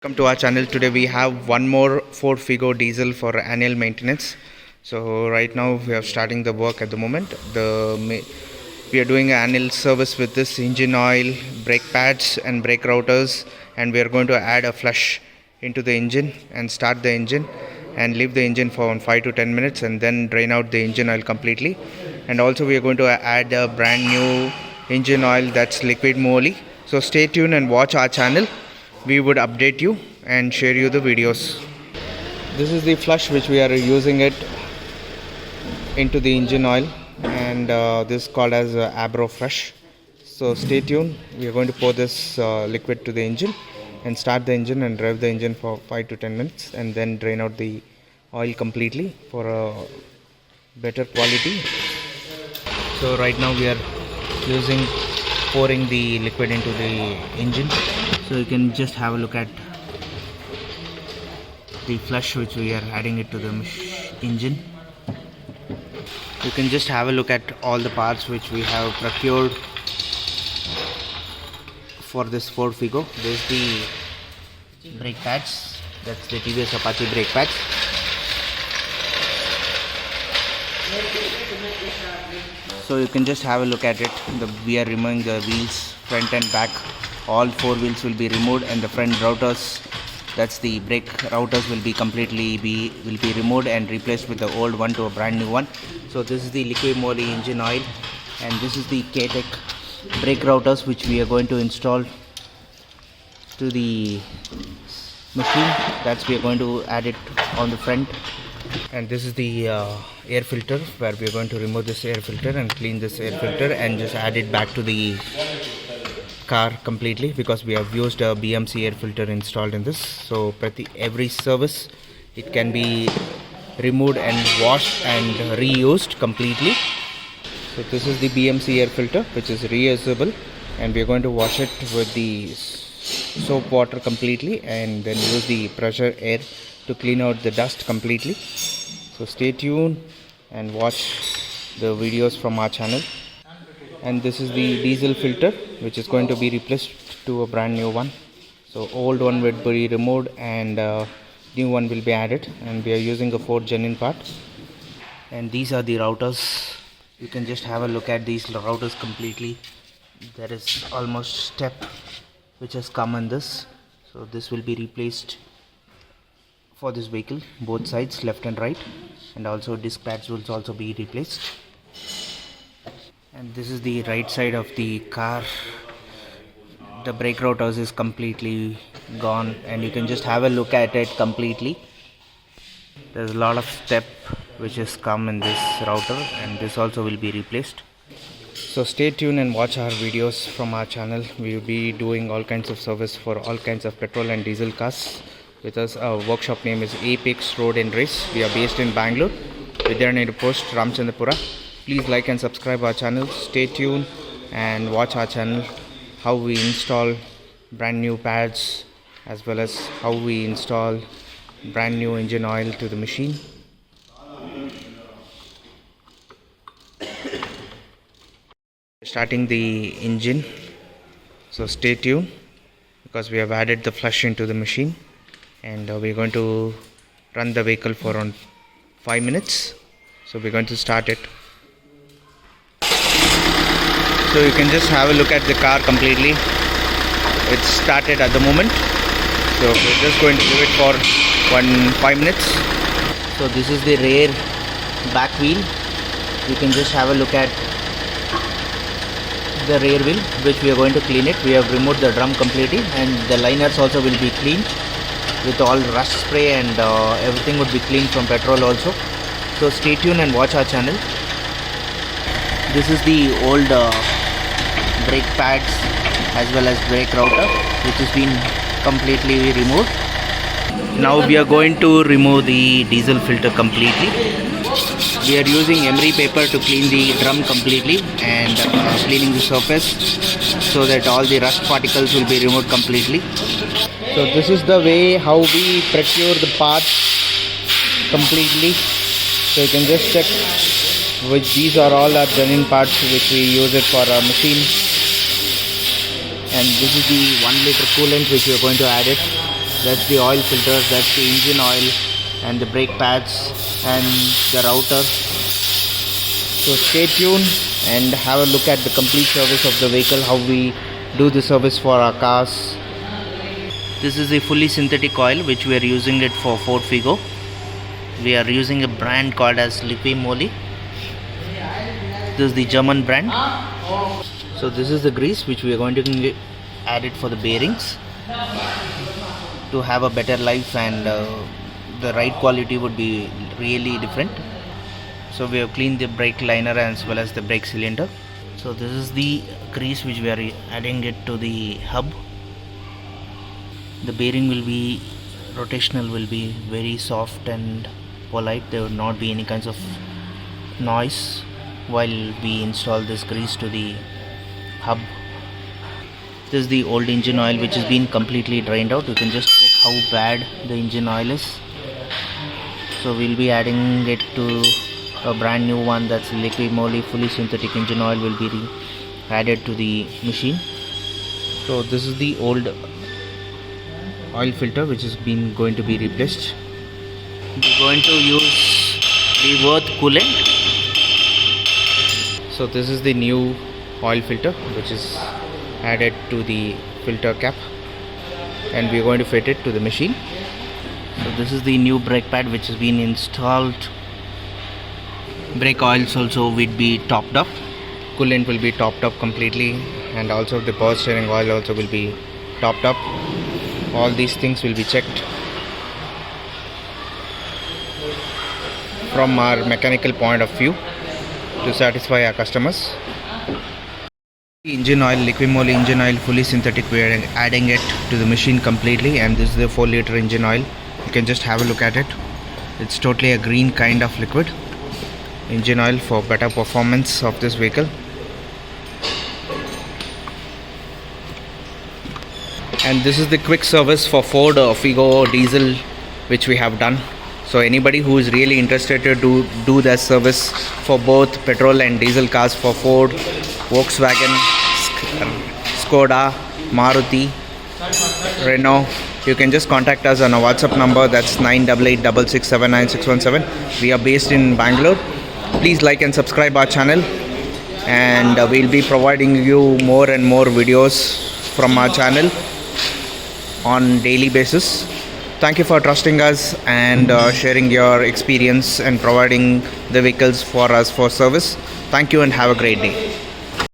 Welcome to our channel. Today we have one more Ford Figo diesel for annual maintenance. So right now we are starting the work at the moment. We are doing an annual service with this engine oil, brake pads and brake rotors, and we are going to add a flush into the engine and start the engine and leave the engine for 5 to 10 minutes and then drain out the engine oil completely. And also we are going to add a brand new engine oil, that's liquid Moly. So stay tuned and watch our channel. We would update you and share you the videos. This is the flush which we are using it into the engine oil, and this is called as Abro flush. So stay tuned. We are going to pour this liquid to the engine and start the engine and rev the engine for 5 to 10 minutes and then drain out the oil completely for a better quality. So right now we are pouring the liquid into the engine. So you can just have a look at the flush which we are adding it to the engine. You can just have a look at all the parts which we have procured for this Ford Figo. There's the brake pads, that's the TVS Apache brake pads. So you can just have a look at it. We are removing the wheels, front and back. All four wheels will be removed, and the front rotors, that's the brake rotors, will be completely removed and replaced with the old one to a brand new one. So this is the Liqui Moly engine oil, and this is the K-Tech brake rotors which we are going to install to the machine. That's we are going to add it on the front. And this is the air filter, where we are going to remove this air filter and clean this air filter and just add it back to the car completely, because we have used a BMC air filter installed in this. So every service it can be removed and washed and reused completely. So this is the BMC air filter which is reusable, and we are going to wash it with the soap water completely and then use the pressure air to clean out the dust completely. So stay tuned and watch the videos from our channel. And this is the diesel filter which is going to be replaced to a brand new one. So old one will be removed and new one will be added, and we are using a Ford genuine part. And these are the routers. You can just have a look at these routers completely. There is almost step which has come in this, so this will be replaced for this vehicle, both sides, left and right, and also disc pads will also be replaced. And this is the right side of the car. The brake rotors is completely gone, and you can just have a look at it completely. There's a lot of step which has come in this router, and this also will be replaced. So stay tuned and watch our videos from our channel. We will be doing all kinds of service for all kinds of petrol and diesel cars with us. Our workshop name is ApexRoadandRace. We are based in Bangalore, Vidyanayadu Post, Ramchandrapura. Please like and subscribe our channel. Stay tuned and watch our channel, how we install brand new pads as well as how we install brand new engine oil to the machine. Starting the engine, so stay tuned because we have added the flush into the machine, and we're going to run the vehicle for around 5 minutes. So we're going to start it. So you can just have a look at the car completely. It's started at the moment, so we're just going to give it for 5 minutes. So this is the rear back wheel. You can just have a look at the rear wheel, which we are going to clean it. We have removed the drum completely, and the liners also will be cleaned with all rust spray, and everything would be cleaned from petrol also. So stay tuned and watch our channel. This is the old brake pads as well as brake router, which has been completely removed. Now we are going to remove the diesel filter completely. We are using emery paper to clean the drum completely and cleaning the surface so that all the rust particles will be removed completely. So this is the way how we procure the parts completely. So you can just check which these are all our genuine parts which we use it for our machine. And this is the 1 liter coolant which we are going to add it. That's the oil filters, that's the engine oil and the brake pads and the router. So stay tuned and have a look at the complete service of the vehicle, how we do the service for our cars. This is a fully synthetic oil which we are using it for Ford Figo. We are using a brand called as Liqui Moly. This is the German brand. So this is the grease which we are going to add it for the bearings to have a better life, and the ride quality would be really different. So we have cleaned the brake liner as well as the brake cylinder. So this is the grease which we are adding it to the hub. The bearing will be rotational, will be very soft and polite. There will not be any kinds of noise while we install this grease to the hub. This is the old engine oil which has been completely drained out. You can just check how bad the engine oil is. So we'll be adding it to a brand new one, that's Liqui Moly fully synthetic engine oil will be added to the machine. So this is the old oil filter which has been going to be replaced. We're going to use the Worth coolant. So this is the new oil filter which is added to the filter cap, and we're going to fit it to the machine. So this is the new brake pad which has been installed. Brake oils also will be topped up, coolant will be topped up completely, and also the power steering oil also will be topped up. All these things will be checked from our mechanical point of view to satisfy our customers. Engine oil, Liqui Moly engine oil fully synthetic, we are adding it to the machine completely, and this is the 4-liter engine oil. You can just have a look at it. It's totally a green kind of liquid engine oil for better performance of this vehicle. And this is the quick service for Ford Figo diesel which we have done. So anybody who is really interested to do that service for both petrol and diesel cars for Ford, Volkswagen, Skoda, Maruti, Renault, you can just contact us on our WhatsApp number, that's 9886679617. We are based in Bangalore. Please like and subscribe our channel, and we'll be providing you more and more videos from our channel on daily basis. Thank you for trusting us and sharing your experience and providing the vehicles for us for service. Thank you and have a great day.